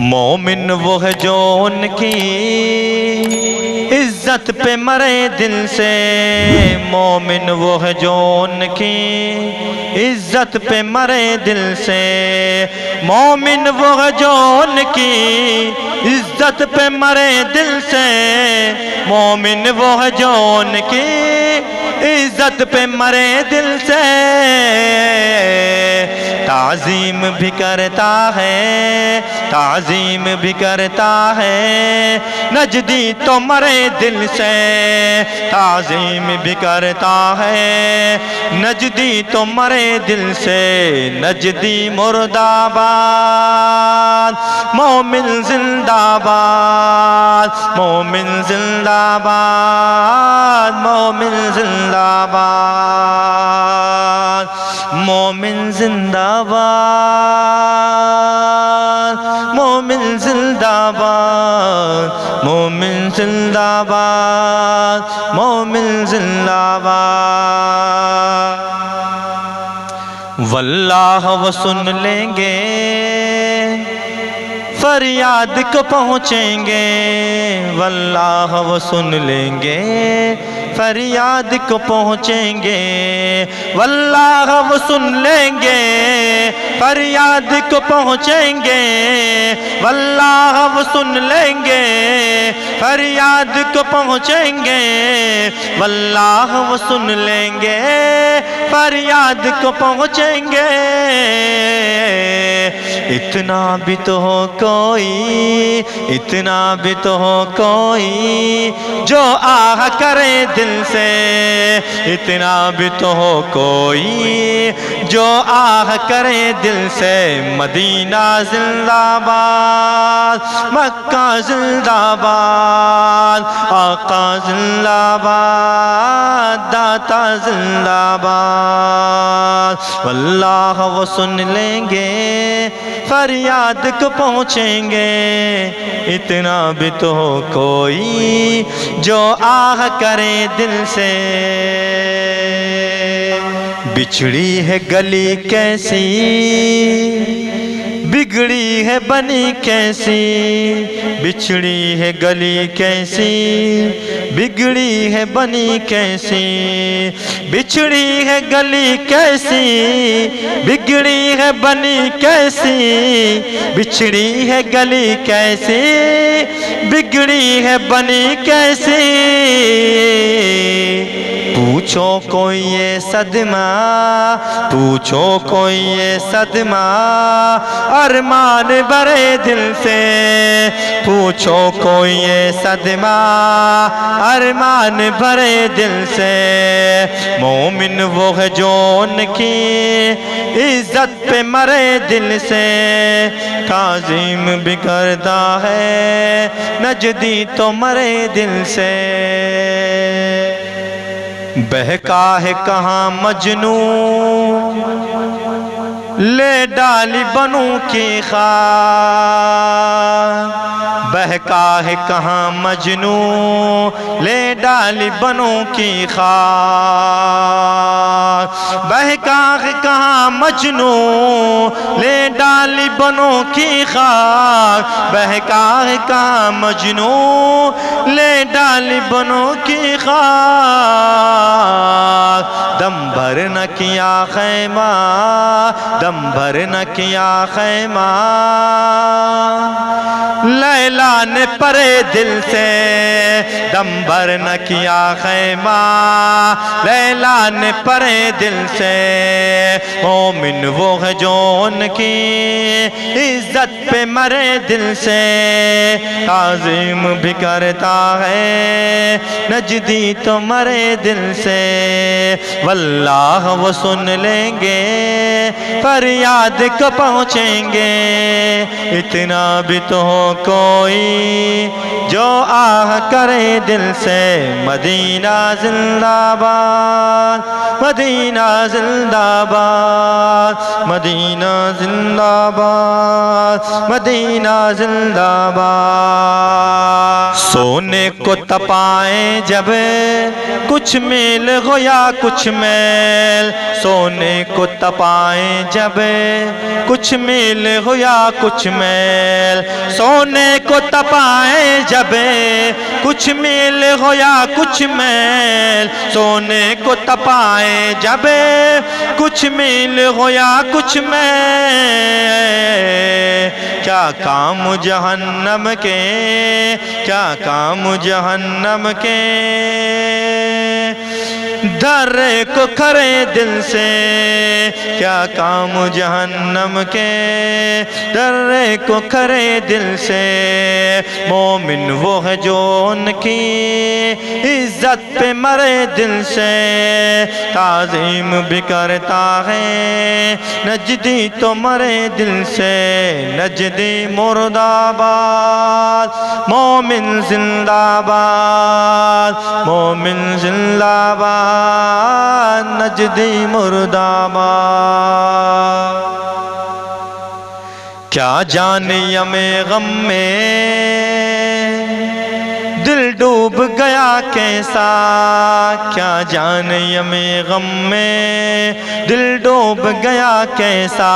مومن وہ ہے جو ان کی عزت پہ مرے دل سے، مومن وہ ہے جو ان کی عزت پہ مرے دل سے، مومن وہ ہے جو ان کی عزت پہ مرے دل سے، مومن وہ ہے جو ان کی عزت پہ مرے دل سے، تعظیم بھی کرتا ہے، تعظیم بھی کرتا ہے، نجدی تو مرے دل سے، تعظیم بھی کرتا ہے، نجدی تو مرے دل سے، نجدی مرد آباد مومن زندہ باد، مومن زندہ باد، مومن زندہ باد، مومن زندہ باد، مومن زندہ باد، مومن زندہ باد، مومن زندہ باد۔ واللہ وہ سن لیں گے، فریاد کو پہنچیں گے، واللہ وہ سن لیں گے، فریاد کو پہنچیں گے، واللہ وہ سن لیں گے، فریاد کو پہنچیں گے، واللہ وہ سن لیں گے، فریاد کو پہنچیں گے، واللہ وہ سن لیں گے، فریاد کو پہنچیں گے۔ اتنا بھی تو ہو کوئی، اتنا بھی تو ہو کوئی جو آہ کرے دل سے، اتنا بھی تو ہو کوئی جو آہ کرے دل سے، مدینہ زندہ باد، مکہ زندہ باد، آقا زندہ باد، داتا زندہ باد۔ واللہ وہ سن لیں گے، فریاد کو پہنچیں گے، اتنا بھی تو ہو کوئی جو آہ کرے دل سے۔ بچھڑی ہے گلی کیسی، بگڑی ہے بنی کیسی، بچھڑی ہے گلی کیسی، بگڑی ہے بنی کیسی، بچھڑی ہے گلی کیسی، بگڑی ہے بنی کیسی، بچھڑی ہے گلی کیسی، بگڑی ہے بنی کیسی۔ پوچھو کوئی یہ صدمہ، پوچھو کوئی یہ صدمہ ارمان بھرے دل سے، پوچھو کوئی یہ صدمہ ارمان بھرے دل سے، مومن وہ ہے جو ان کی عزت پہ مرے دل سے، تعظیم بھی کرتا ہے، نجدی تو مرے دل سے۔ بہکا ہے کہاں مجنون، لے ڈالی بنوں کی خاک، بہکا ہے کہاں مجنون، لے ڈالی بنوں کی خاک، بہکا ہے کہاں مجنون، لے ڈالی بنوں کی خاک، بہکا ہے کہاں مجنون، لے ڈالی بنوں کی خاک۔ دم بھر نہ کیا خیمہ، دم بھر نہ کیا خیمہ، لیلا نے پرے دل سے، دم بھر نہ کیا خیمہ، لیلا نے پرے دل سے، مومن وہ ہے جو ان کی عزت پہ مرے دل سے، تعظیم بھی کرتا ہے، نجدی تو مرے دل سے، واللہ وہ سن لیں گے، فریاد کو پہنچیں گے، اتنا بھی تو ہو کوئی جو آہ کرے دل سے، مدینہ زندہ باد، مدینہ زندہ باد، مدینہ زندہ باد، مدینہ زندہ باد۔ سونے کو تپائیں جب کچھ میل ہو یا کچھ میل، سونے کو تپائیں جب کچھ میل ہو یا کچھ میل سونے کو تپائے جب کچھ میل ہو یا کچھ میل سونے کو تپائے جب کچھ میل ہو یا کچھ میل کیا کام جہنم کے کیا کام جہنم کے درے کو کھرے دل سے کیا کام جہنم کے درے کو کھرے دل سے مومن وہ ہے جو ان کی عزت پہ مرے دل سے تعظیم بھی کرتا ہے نجدی تو مرے دل سے نجدی مرد آباد مومن زندہ باد مومن زندہ باد نجدی مرد آباد کیا جانے یم غم میں دل ڈوب گیا کیسا کیا جانے یم غم میں دل ڈوب گیا کیسا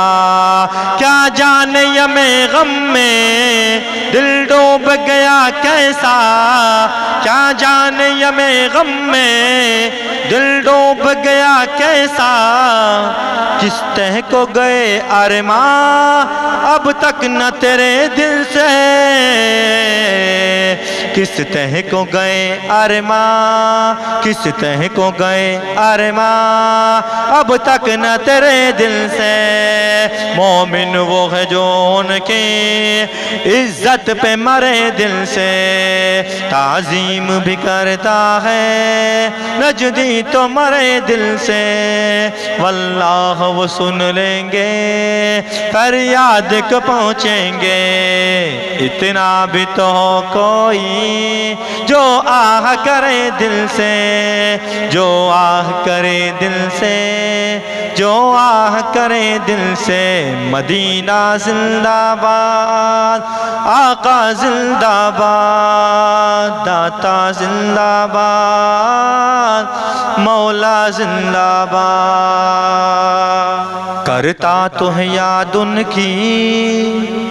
کیا جانے یم غم میں دل ڈوب گیا کیسا کیا جانے یم غم میں دل ڈوب گیا کیسا کس تہ کو گئے ارماں اب تک نہ تیرے دل سے کس تہ کو گئے ارماں کس تہ کو گئے ارماں اب تک نہ تیرے دل سے مومن وہ ہے جو ان کی عزت پہ مرے دل سے تعظیم بھی کرتا ہے نجدی تو مرے دل سے واللہ وہ سن لیں گے فریاد کو پہنچیں گے اتنا بھی تو کوئی جو آہ کرے دل سے جو آہ کرے دل سے جو آہ کرے دل سے مدینہ زندہ باد آقا زندہ باد داتا زندہ باد مولا زندہ باد کرتا تو ہے یاد ان کی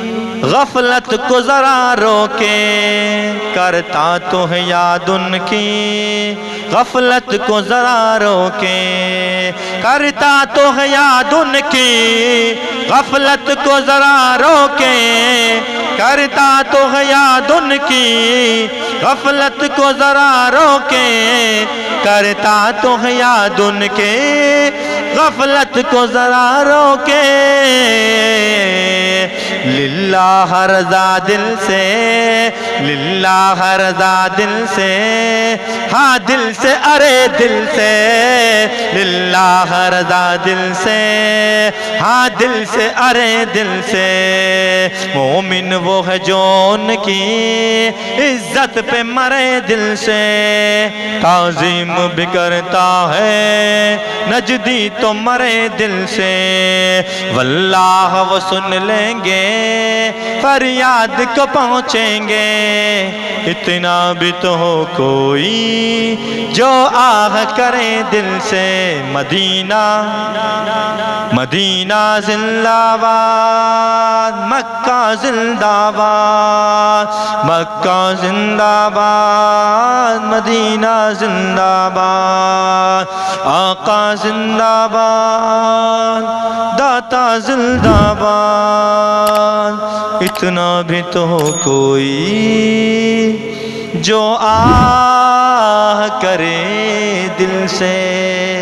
غفلت کو ذرا روکے کرتا تو ہے یاد ان کی غفلت کو ذرا روکے کرتا تو ہے یاد ان کی غفلت کو ذرا روکے کرتا تو ہے یاد ان کی غفلت کو ذرا روکے کرتا تو ہے یاد ان کے غفلت کو ذرا روکے للہ رضا دل سے للہ رضا دل سے ہاں دل سے ارے دل سے للہ رضا دل سے ہاں دل سے ارے دل سے مومن وہ ہے جو ان کی عزت پہ مرے دل سے تعظیم بھی کرتا ہے نجدی تو مرے دل سے واللہ وہ سن لیں گے فریاد کو پہنچیں گے اتنا بھی تو ہو کوئی جو آہ کرے دل سے مدینہ مدینہ زندہ باد مکہ زندہ باد مکہ زندہ باد مدینہ زندہ باد آقا زندہ باد داتا زندہ باد اتنا بھی تو ہو کوئی جو آہ کرے دل سے